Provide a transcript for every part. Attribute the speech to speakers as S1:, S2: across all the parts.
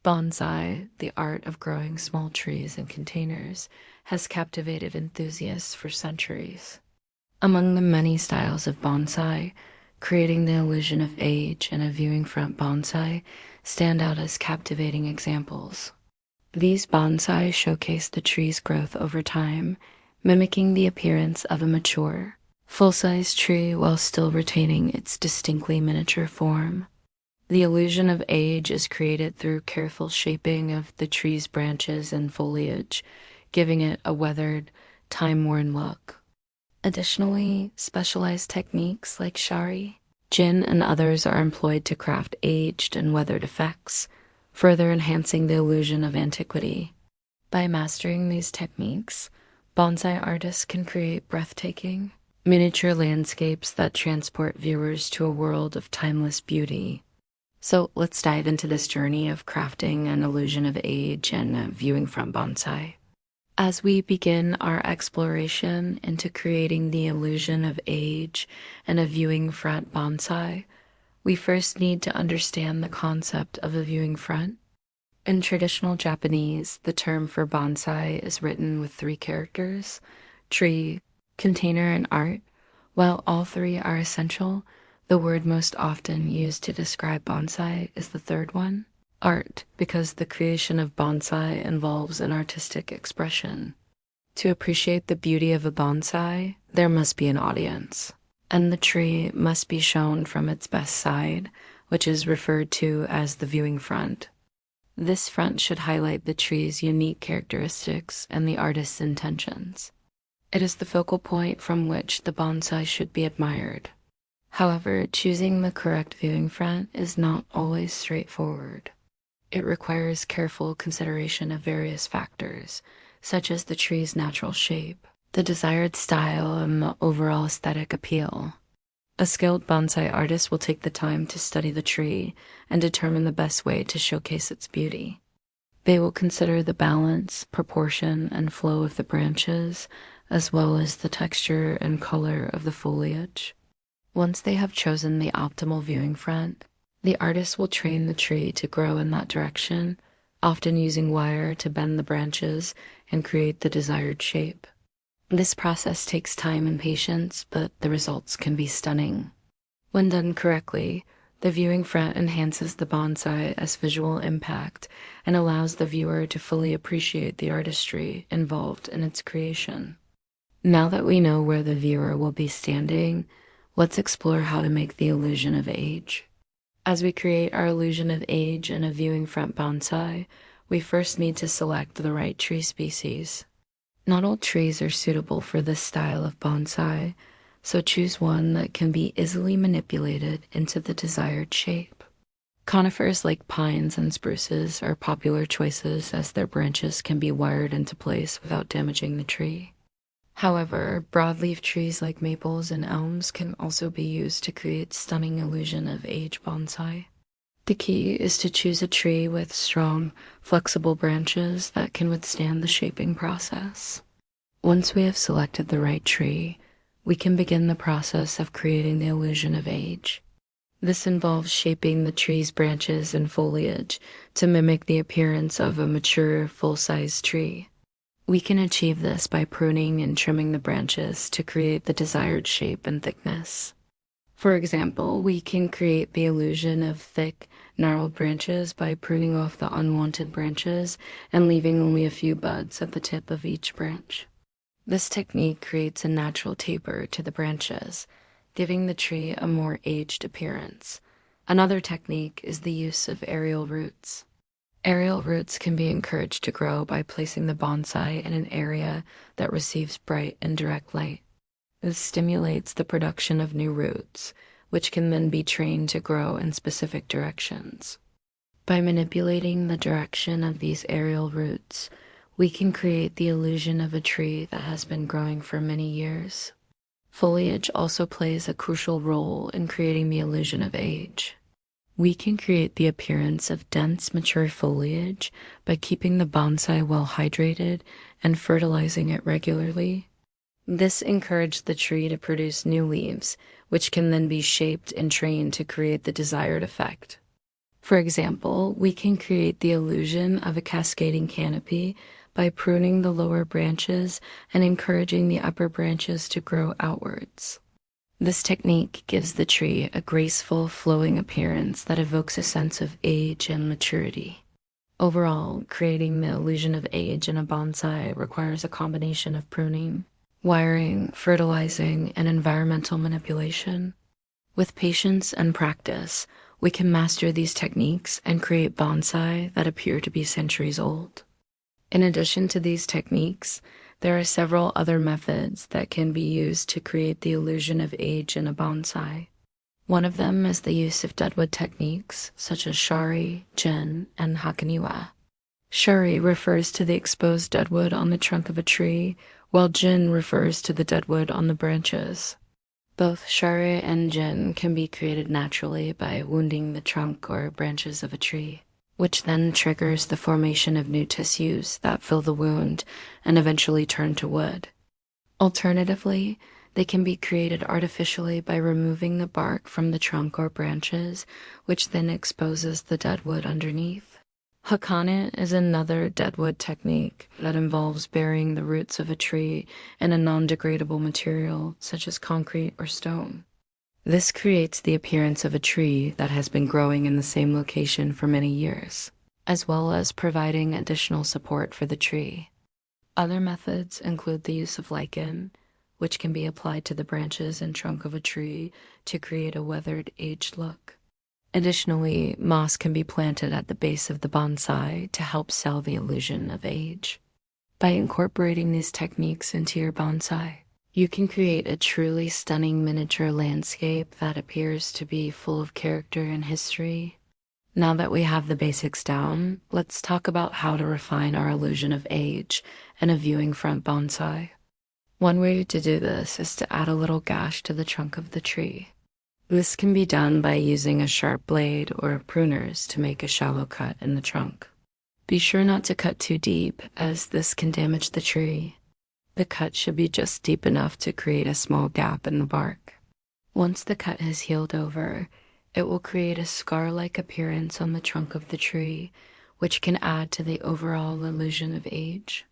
S1: Bonsai, the art of growing small trees in containers, has captivated enthusiasts for centuries. Among the many styles of bonsai, creating the illusion of age and a viewing front bonsai stand out as captivating examples. These bonsai showcase the tree's growth over time, mimicking the appearance of a mature, full-size tree while still retaining its distinctly miniature form. The illusion of age is created through careful shaping of the tree's branches and foliage, giving it a weathered, time-worn look. Additionally, specialized techniques like shari, jin, and others are employed to craft aged and weathered effects, further enhancing the illusion of antiquity. By mastering these techniques, bonsai artists can create breathtaking, miniature landscapes that transport viewers to a world of timeless beauty. So let's dive into this journey of crafting an illusion of age and viewing from bonsai. As we begin our exploration into creating the illusion of age and a viewing front bonsai, we first need to understand the concept of a viewing front. In traditional Japanese, the term for bonsai is written with three characters: tree, container, and art. While all three are essential, the word most often used to describe bonsai is the third one, art, because the creation of bonsai involves an artistic expression. To appreciate the beauty of a bonsai, there must be an audience, and the tree must be shown from its best side, which is referred to as the viewing front. This front should highlight the tree's unique characteristics and the artist's intentions. It is the focal point from which the bonsai should be admired. However, choosing the correct viewing front is not always straightforward. It requires careful consideration of various factors, such as the tree's natural shape, the desired style, and the overall aesthetic appeal. A skilled bonsai artist will take the time to study the tree and determine the best way to showcase its beauty. They will consider the balance, proportion, and flow of the branches, as well as the texture and color of the foliage. Once they have chosen the optimal viewing front, the artist will train the tree to grow in that direction, often using wire to bend the branches and create the desired shape. This process takes time and patience, but the results can be stunning. When done correctly, the viewing front enhances the bonsai as visual impact and allows the viewer to fully appreciate the artistry involved in its creation. Now that we know where the viewer will be standing, let's explore how to make the illusion of age. As we create our illusion of age in a viewing front bonsai, we first need to select the right tree species. Not all trees are suitable for this style of bonsai, so choose one that can be easily manipulated into the desired shape. Conifers like pines and spruces are popular choices as their branches can be wired into place without damaging the tree. However, broadleaf trees like maples and elms can also be used to create stunning illusion of age bonsai. The key is to choose a tree with strong, flexible branches that can withstand the shaping process. Once we have selected the right tree, we can begin the process of creating the illusion of age. This involves shaping the tree's branches and foliage to mimic the appearance of a mature, full-size tree. We can achieve this by pruning and trimming the branches to create the desired shape and thickness. For example, we can create the illusion of thick, gnarled branches by pruning off the unwanted branches and leaving only a few buds at the tip of each branch. This technique creates a natural taper to the branches, giving the tree a more aged appearance. Another technique is the use of aerial roots. Aerial roots can be encouraged to grow by placing the bonsai in an area that receives bright and direct light. This stimulates the production of new roots, which can then be trained to grow in specific directions. By manipulating the direction of these aerial roots, we can create the illusion of a tree that has been growing for many years. Foliage also plays a crucial role in creating the illusion of age. We can create the appearance of dense, mature foliage by keeping the bonsai well hydrated and fertilizing it regularly. This encouraged the tree to produce new leaves, which can then be shaped and trained to create the desired effect. For example, we can create the illusion of a cascading canopy by pruning the lower branches and encouraging the upper branches to grow outwards. This technique gives the tree a graceful, flowing appearance that evokes a sense of age and maturity. Overall, creating the illusion of age in a bonsai requires a combination of pruning, wiring, fertilizing, and environmental manipulation. With patience and practice, we can master these techniques and create bonsai that appear to be centuries old. In addition to these techniques, there are several other methods that can be used to create the illusion of age in a bonsai. One of them is the use of deadwood techniques such as shari, jin, and hakoniwa. Shari refers to the exposed deadwood on the trunk of a tree, while jin refers to the deadwood on the branches. Both shari and jin can be created naturally by wounding the trunk or branches of a tree, which then triggers the formation of new tissues that fill the wound and eventually turn to wood. Alternatively, they can be created artificially by removing the bark from the trunk or branches, which then exposes the dead wood underneath. Hakane is another deadwood technique that involves burying the roots of a tree in a non-degradable material such as concrete or stone. This creates the appearance of a tree that has been growing in the same location for many years, as well as providing additional support for the tree. Other methods include the use of lichen, which can be applied to the branches and trunk of a tree to create a weathered, aged look. Additionally, moss can be planted at the base of the bonsai to help sell the illusion of age. By incorporating these techniques into your bonsai, you can create a truly stunning miniature landscape that appears to be full of character and history. Now that we have the basics down, let's talk about how to refine our illusion of age in a viewing front bonsai. One way to do this is to add a little gash to the trunk of the tree. This can be done by using a sharp blade or pruners to make a shallow cut in the trunk. Be sure not to cut too deep, as this can damage the tree. The cut should be just deep enough to create a small gap in the bark. Once the cut has healed over, it will create a scar-like appearance on the trunk of the tree, which can add to the overall illusion of age.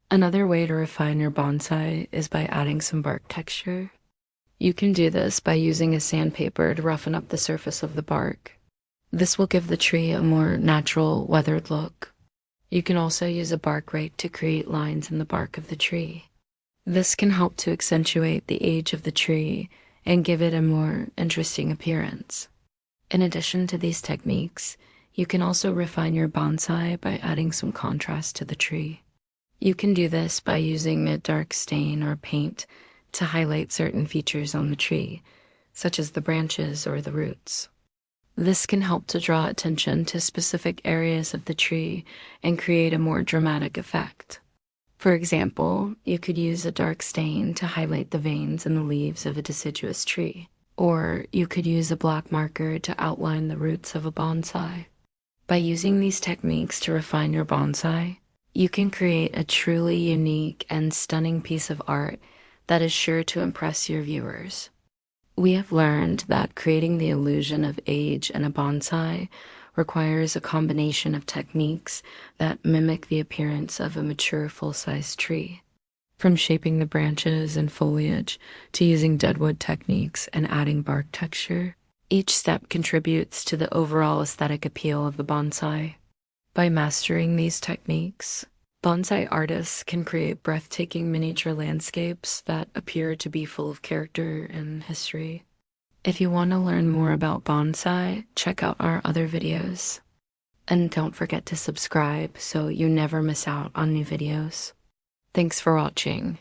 S1: Another way to refine your bonsai is by adding some bark texture. You can do this by using a sandpaper to roughen up the surface of the bark. This will give the tree a more natural, weathered look. You can also use a bark rake to create lines in the bark of the tree. This can help to accentuate the age of the tree and give it a more interesting appearance. In addition to these techniques, you can also refine your bonsai by adding some contrast to the tree. You can do this by using mid-dark stain or paint to highlight certain features on the tree, such as the branches or the roots. This can help to draw attention to specific areas of the tree and create a more dramatic effect. For example, you could use a dark stain to highlight the veins in the leaves of a deciduous tree, or you could use a black marker to outline the roots of a bonsai. By using these techniques to refine your bonsai, you can create a truly unique and stunning piece of art that is sure to impress your viewers. We have learned that creating the illusion of age in a bonsai requires a combination of techniques that mimic the appearance of a mature full-size tree. From shaping the branches and foliage to using deadwood techniques and adding bark texture, each step contributes to the overall aesthetic appeal of the bonsai. By mastering these techniques, bonsai artists can create breathtaking miniature landscapes that appear to be full of character and history. If you want to learn more about bonsai, check out our other videos. And don't forget to subscribe so you never miss out on new videos. Thanks for watching.